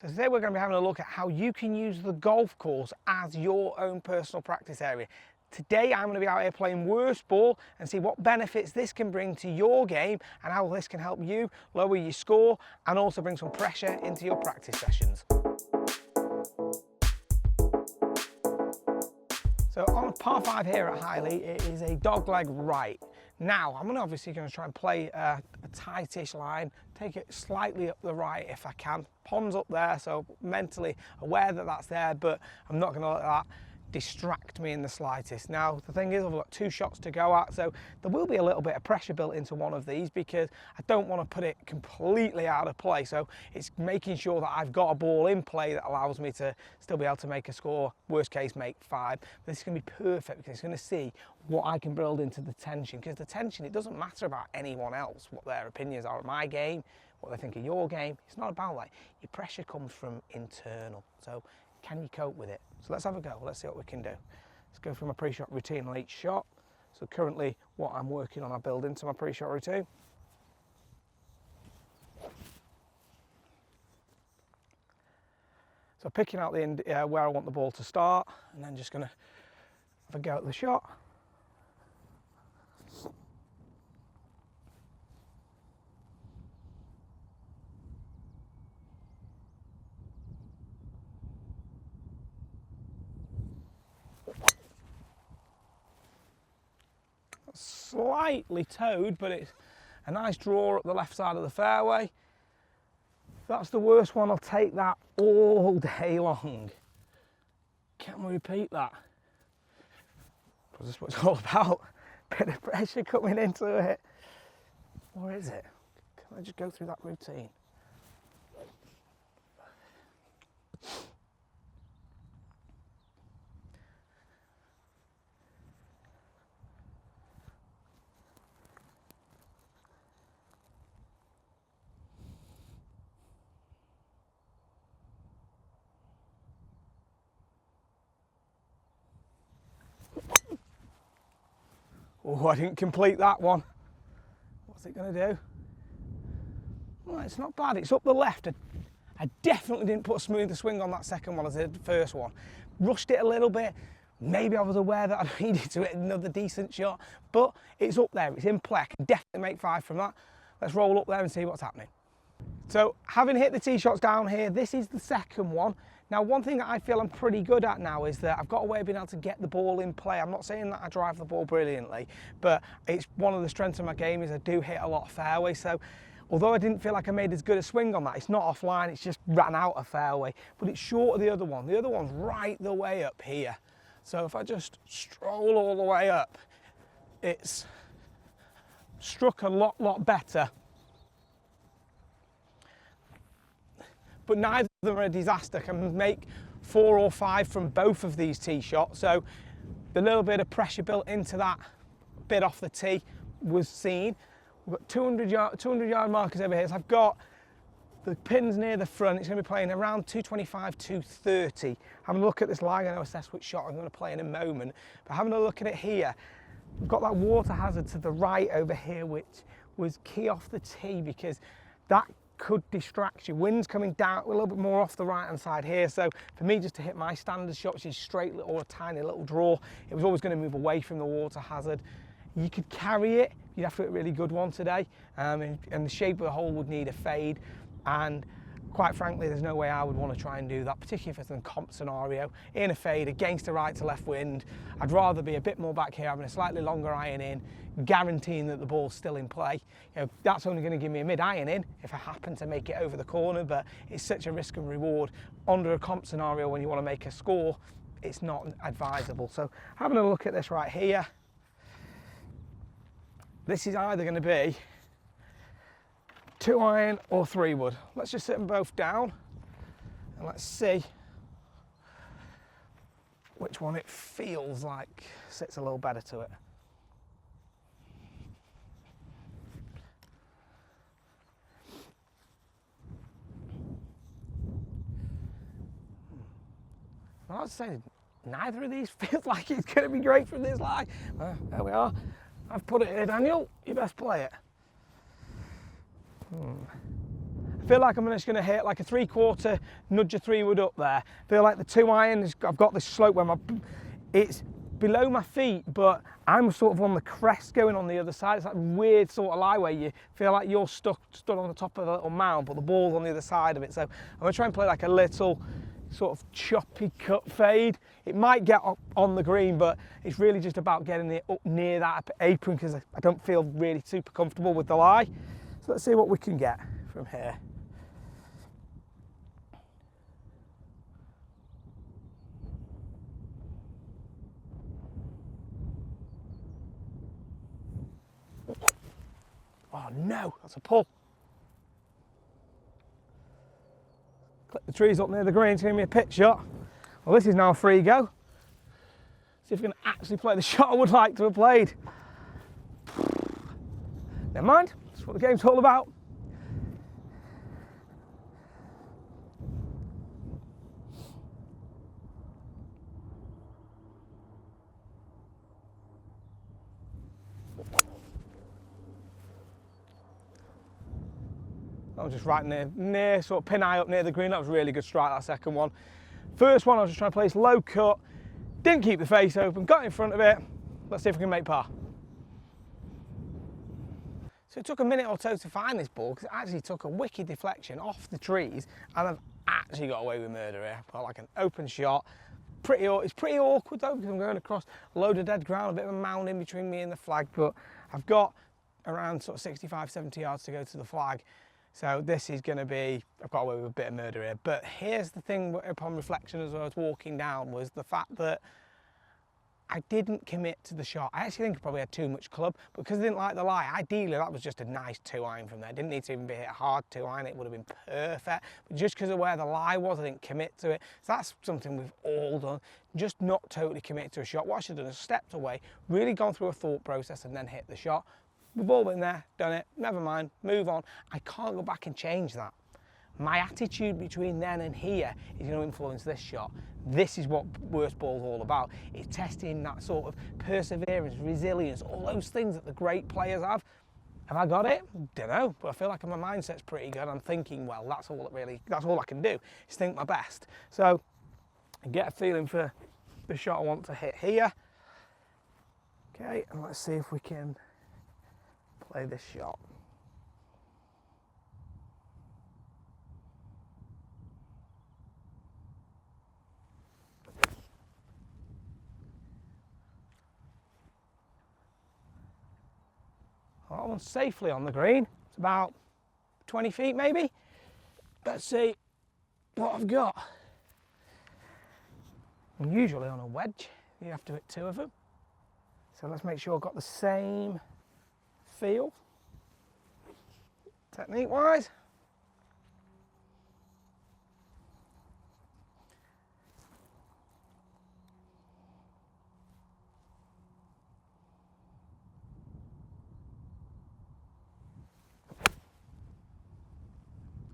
So today we're going to be having a look at how you can use the golf course as your own personal practice area. Today I'm going to be out here playing worst ball and see what benefits this can bring to your game and how this can help you lower your score and also bring some pressure into your practice sessions. So on a par 5 here at Highley, it is a dogleg right. Now, I'm obviously going to try and play a tightish line, take it slightly up the right if I can. Pond's up there, so mentally aware that that's there, but I'm not going to let that distract me in the slightest. Now, the thing is, I've got 2 shots to go at, so there will be a little bit of pressure built into one of these because I don't want to put it completely out of play. So it's making sure that I've got a ball in play that allows me to still be able to make a score, worst case make 5. But this is going to be perfect because it's going to see what I can build into the tension, because the tension, it doesn't matter about anyone else, what their opinions are of my game, what they think of your game. It's not about that. Your pressure comes from internal. So can you cope with it? So let's have a go. Let's see what we can do. Let's go through my pre-shot routine on each shot. So currently what I'm working on, I build into my pre-shot routine. So picking out the where I want the ball to start, and then just going to have a go at the shot. Slightly towed, but it's a nice draw up the left side of the fairway. That's the worst one. I'll take that all day long. Can we repeat that? Because that's what it's all about. Bit of pressure coming into it. Or is it? Can I just go through that routine? Oh, I didn't complete that one. What's it going to do? Well, it's not bad. It's up the left. I definitely didn't put a smoother swing on that second one as I did the first one. Rushed it a little bit. Maybe I was aware that I needed to hit another decent shot, but it's up there. It's in play. I can definitely make 5 from that. Let's roll up there and see what's happening. So having hit the tee shots down here, this is the second one. Now, one thing that I feel I'm pretty good at now is that I've got a way of being able to get the ball in play. I'm not saying that I drive the ball brilliantly, but it's one of the strengths of my game is I do hit a lot of fairway. So although I didn't feel like I made as good a swing on that, it's not offline, it's just ran out of fairway, but it's short of the other one. The other one's right the way up here. So if I just stroll all the way up, it's struck a lot better. But neither of them are a disaster. I can make 4 or 5 from both of these tee shots. So the little bit of pressure built into that bit off the tee was seen. We've got 200 yard markers over here. So I've got the pins near the front. It's going to be playing around 225, 230. Having a look at this line, I'm going to assess which shot I'm going to play in a moment. But having a look at it here, we've got that water hazard to the right over here, which was key off the tee because that could distract you. Wind's coming down a little bit more off the right hand side here, so for me just to hit my standard shot, which is straight or a tiny little draw, it was always going to move away from the water hazard. You could carry it, you'd have to hit a really good one today, and the shape of the hole would need a fade, and quite frankly there's no way I would want to try and do that, particularly if it's a comp scenario in a fade against a right to left wind. I'd rather be a bit more back here, having a slightly longer iron in, guaranteeing that the ball's still in play. You know, that's only going to give me a mid iron in if I happen to make it over the corner, but it's such a risk and reward under a comp scenario when you want to make a score. It's not advisable. So having a look at this right here, this is either going to be 2 iron or 3 wood. Let's just sit them both down and let's see which one it feels like sits a little better to it. Well, I was saying, neither of these feels like it's going to be great from this line. There we are. I've put it here, Daniel. You best play it. I Feel like I'm just going to hit like a 3/4, nudge a 3-wood up there. Feel like the 2-iron, I've got this slope where it's below my feet, but I'm sort of on the crest going on the other side. It's that weird sort of lie where you feel like you're stood on the top of a little mound, but the ball's on the other side of it. So I'm going to try and play like a little sort of choppy cut fade. It might get up on the green, but it's really just about getting it up near that apron because I don't feel really super comfortable with the lie. So let's see what we can get from here. Oh no, that's a pull. Clip the trees up near the green to give me a pitch shot. Well, this is now a free go. See if we can actually play the shot I would like to have played. Never mind, that's what the game's all about. That was just right near sort of pin eye up near the green. That was a really good strike, that second one. First one, I was just trying to place low cut, didn't keep the face open, got in front of it. Let's see if we can make par. So it took a minute or two to find this ball because it actually took a wicked deflection off the trees, and I've actually got away with murder here. Got like an open shot. It's pretty awkward though because I'm going across a load of dead ground, a bit of a mound in between me and the flag, but I've got around sort of 65, 70 yards to go to the flag. So this is going to be, I've got away with a bit of murder here. But here's the thing upon reflection as I was walking down was the fact that I didn't commit to the shot. I actually think I probably had too much club, but because I didn't like the lie, ideally that was just a nice 2-iron from there. Didn't need to even be hit a hard 2-iron, it would have been perfect. But just because of where the lie was, I didn't commit to it. So that's something we've all done. Just not totally commit to a shot. What I should have done is stepped away, really gone through a thought process and then hit the shot. We've all been there, done it, never mind, move on. I can't go back and change that. My attitude between then and here is going to influence this shot. This is what worst ball's all about. It's testing that sort of perseverance, resilience, all those things that the great players have. Have I got it? Don't know, but I feel like my mindset's pretty good. I'm thinking, well, that's all I can do, is think my best. So I get a feeling for the shot I want to hit here. Okay, and let's see if we can play this shot. That one's safely on the green. It's about 20 feet maybe. Let's see what I've got. And usually on a wedge, you have to hit 2 of them. So let's make sure I've got the same feel, technique-wise.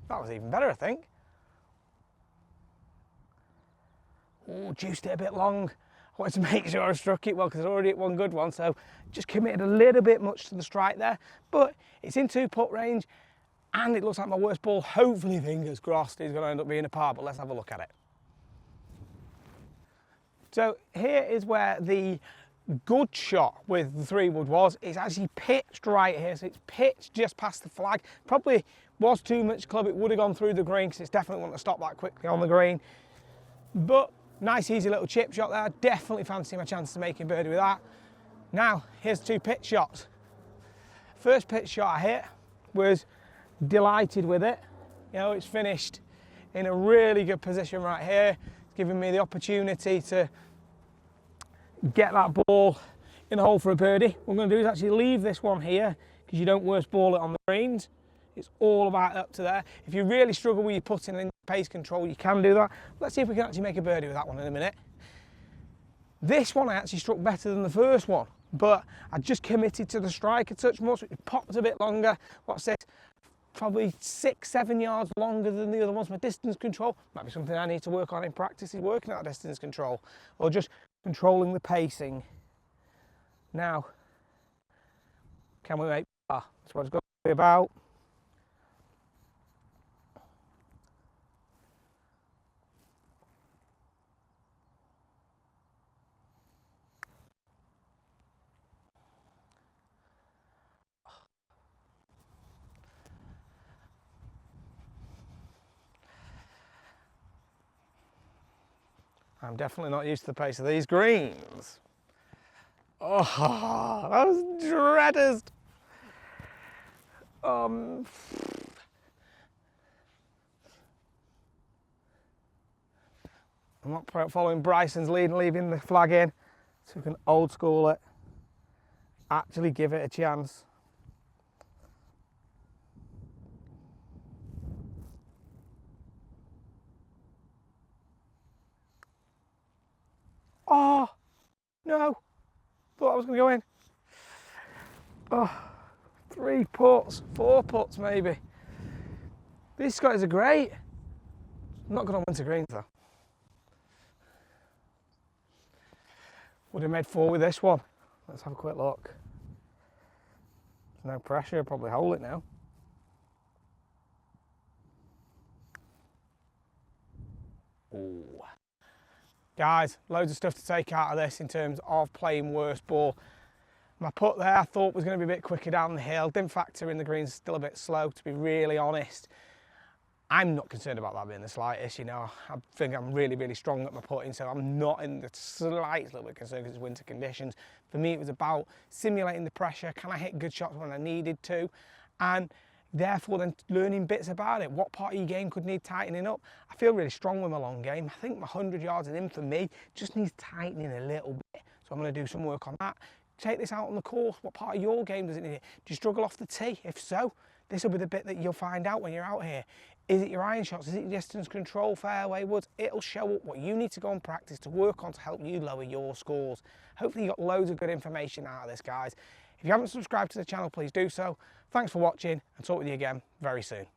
That was even better, I think. Oh, juiced it a bit long. I wanted to make sure I struck it well because I'd already hit one good one, so just committed a little bit much to the strike there. But it's in 2-putt range, and it looks like my worst ball, hopefully, fingers crossed, is going to end up being a par, but let's have a look at it. So here is where the good shot with the 3-wood was. It's actually pitched right here, so it's pitched just past the flag. Probably was too much club, it would have gone through the green because it's definitely want to stop that quickly on the green. But nice easy little chip shot there. Definitely fancy my chances of making birdie with that. Now, here's 2 pitch shots. First pitch shot I hit, was delighted with it. You know, it's finished in a really good position right here. It's giving me the opportunity to get that ball in the hole for a birdie. What I'm going to do is actually leave this one here because you don't worst ball it on the greens. It's all about up to there. If you really struggle with your putting and pace control, you can do that. Let's see if we can actually make a birdie with that one in a minute. This one I actually struck better than the first one, but I just committed to the strike a touch more, so it popped a bit longer. What's this? Probably 6, 7 yards longer than the other ones. My distance control might be something I need to work on in practice, is working out distance control or just controlling the pacing. Now, can we make par? That's what it's got to be about. I'm definitely not used to the pace of these greens. Oh, those dreaders. I'm not following Bryson's lead and leaving the flag in, so we can old school it, actually give it a chance. Oh, no, thought I was going to go in. Oh, 3 putts, 4 putts maybe. These Scotties are great. Not good on winter greens though. Would have made 4 with this one. Let's have a quick look. There's no pressure, probably hold it now. Ooh. Guys, loads of stuff to take out of this in terms of playing worse ball. My putt there I thought was going to be a bit quicker down the hill. Didn't factor in the greens, still a bit slow to be really honest. I'm not concerned about that being the slightest, you know. I think I'm really, really strong at my putting, so I'm not in the slightest little bit concerned because it's winter conditions. For me, it was about simulating the pressure. Can I hit good shots when I needed to? And therefore then learning bits about it. What part of your game could need tightening up? I feel really strong with my long game. I think my 100 yards and in for me just needs tightening a little bit. So I'm going to do some work on that. Take this out on the course. What part of your game does it need? Do you struggle off the tee? If so, this will be the bit that you'll find out when you're out here. Is it your iron shots? Is it your distance control, fairway woods? It'll show up what you need to go and practice to work on to help you lower your scores. Hopefully you got loads of good information out of this, guys. If you haven't subscribed to the channel, please do so. Thanks for watching and talk with you again very soon.